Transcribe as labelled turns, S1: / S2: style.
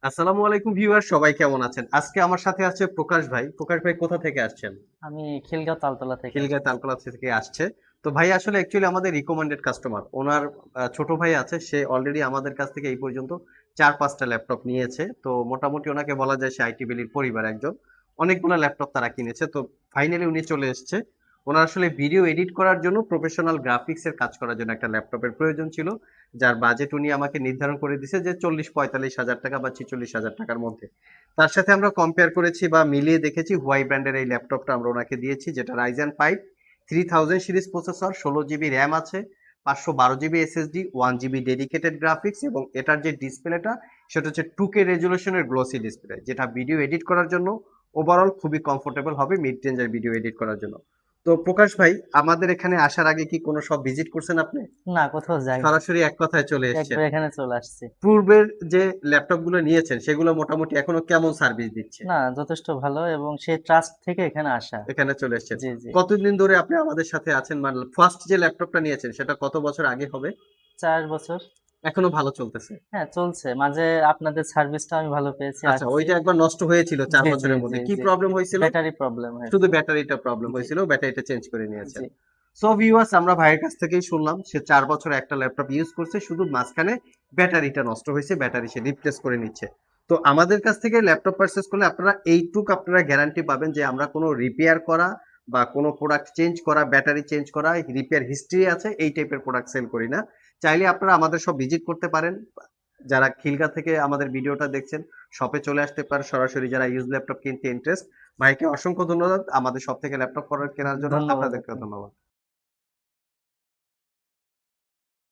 S1: আসসালামু আলাইকুম ভিউয়ার, সবাই কেমন আছেন? আজকে আমার সাথে আছে প্রকাশ ভাই। প্রকাশ ভাই কোথা থেকে আসছেন?
S2: আমি খিলগাঁও তালতলা থেকে
S1: খিলগাঁও
S2: আসছি।
S1: তালতলা থেকে আসছে। তো ভাই আসলে অ্যাকচুয়ালি আমাদের রিকমেন্ডেড কাস্টমার। ওনার ছোট ভাই আছে, সে অলরেডি আমাদের কাছ থেকে এই পর্যন্ত ৪-৫টা ল্যাপটপ নিয়েছে। তো মোটামুটি ওনাকে বলা যায় সে আইটি ভ্যালির পরিবার একজন। অনেকগুলা ল্যাপটপ তারা কিনেছে। তো ফাইনালি উনি চলে এসছে। ওনার আসলে ভিডিও এডিট করার জন্য প্রফেশনাল গ্রাফিক্স এর কাজ করার জন্য একটা ল্যাপটপের প্রয়োজন ছিল। যার বাজেট উনি আমাকে নির্ধারণ করে দিছে যে ৪০-৪৫ হাজার টাকা বা ৪৬ হাজার টাকার মধ্যে। তার সাথে আমরা কম্পেয়ার করেছি বা মিলিয়ে দেখেছি হুয়াই ব্র্যান্ডের এই ল্যাপটপটা আমরা ওনাকে দিয়েছি, যেটা Ryzen 5 3000 series processor, 16 GB RAM আছে, 512 GB SSD, 1 GB dedicated graphics, এবং এটার যে ডিসপ্লেটা সেটা হচ্ছে 2K রেজুলেশনের গ্লোসি ডিসপ্লে, যেটা ভিডিও এডিট করার জন্য ওভারঅল খুবই কমফোর্টেবল হবে মিড রেঞ্জের ভিডিও এডিট করার জন্য। তো প্রকাশ ভাই, আমাদের এখানে আসার আগে কি কোনো সব ভিজিট করছেন আপনি?
S2: না, কোথাও যাইনি।
S1: সরাসরি এক কথায় চলে এসেছেন।
S2: একবার এখানে চলে আসছি।
S1: পূর্বের যে ল্যাপটপ গুলো নিয়েছেন সেগুলো মোটামুটি এখনো কেমন সার্ভিস দিচ্ছে?
S2: না, যথেষ্ট ভালো এবং সেই ট্রাস্ট থেকে এখানে আসা।
S1: এখানে চলে এসেছেন।
S2: জি জি।
S1: কতদিন ধরে আপনি আমাদের সাথে আছেন? মানে ফার্স্ট যে ল্যাপটপটা নিয়েছেন সেটা কত বছর আগে হবে?
S2: 4 বছর।
S1: এখনো ভালো চলতেছে?
S2: হ্যাঁ, চলছে। মাঝে আপনাদের সার্ভিসটা আমি ভালো পেয়েছি,
S1: আচ্ছা, ওই
S2: আসছি।
S1: যে একবার নষ্ট হয়েছিল ৪
S2: জি জি
S1: বছরের
S2: জি
S1: মধ্যে, কি
S2: জি।
S1: প্রবলেম হয়েছিল?
S2: ব্যাটারি প্রবলেম
S1: শুধু
S2: হয়েছে।
S1: ব্যাটারিটা প্রবলেম
S2: জি
S1: হয়েছিল, ব্যাটারিটা চেঞ্জ করে নিয়েছেন।
S2: জি।
S1: সো ভিউয়ার্স, আমরা ভাইয়ের কাছ থেকেই শুনলাম সে ৪ বছর একটা ল্যাপটপ ইউজ করছে, শুধু মাঝখানে ব্যাটারিটা নষ্ট হয়েছে, ব্যাটারি সে রিপ্লেস করে নিচ্ছে। তো আমাদের কাছ থেকে ল্যাপটপ পারচেজ করলে আপনারা এইটুক আপনারা গ্যারান্টি পাবেন যে আমরা কোনো রিপেয়ার করা বা কোনো প্রোডাক্ট চেঞ্জ করা, ব্যাটারি চেঞ্জ করা, রিপেয়ার হিস্ট্রি আছে এই টাইপের প্রোডাক্ট সেল করি না। চাইলে আপনারা আমাদের সব ভিজিট করতে পারেন। যারা খিলগা থেকে আমাদের ভিডিওটা দেখছেন, শপে চলে আসতে পারে সরাসরি, যারা ইউজ ল্যাপটপ কিনতে ইন্টারেস্ট। ভাইকে অসংখ্য ধন্যবাদ আমাদের শপ থেকে ল্যাপটপ কেনার জন্য।
S2: ধন্যবাদ
S1: আপনাদেরকে
S2: আপনাকে।
S1: ধন্যবাদ।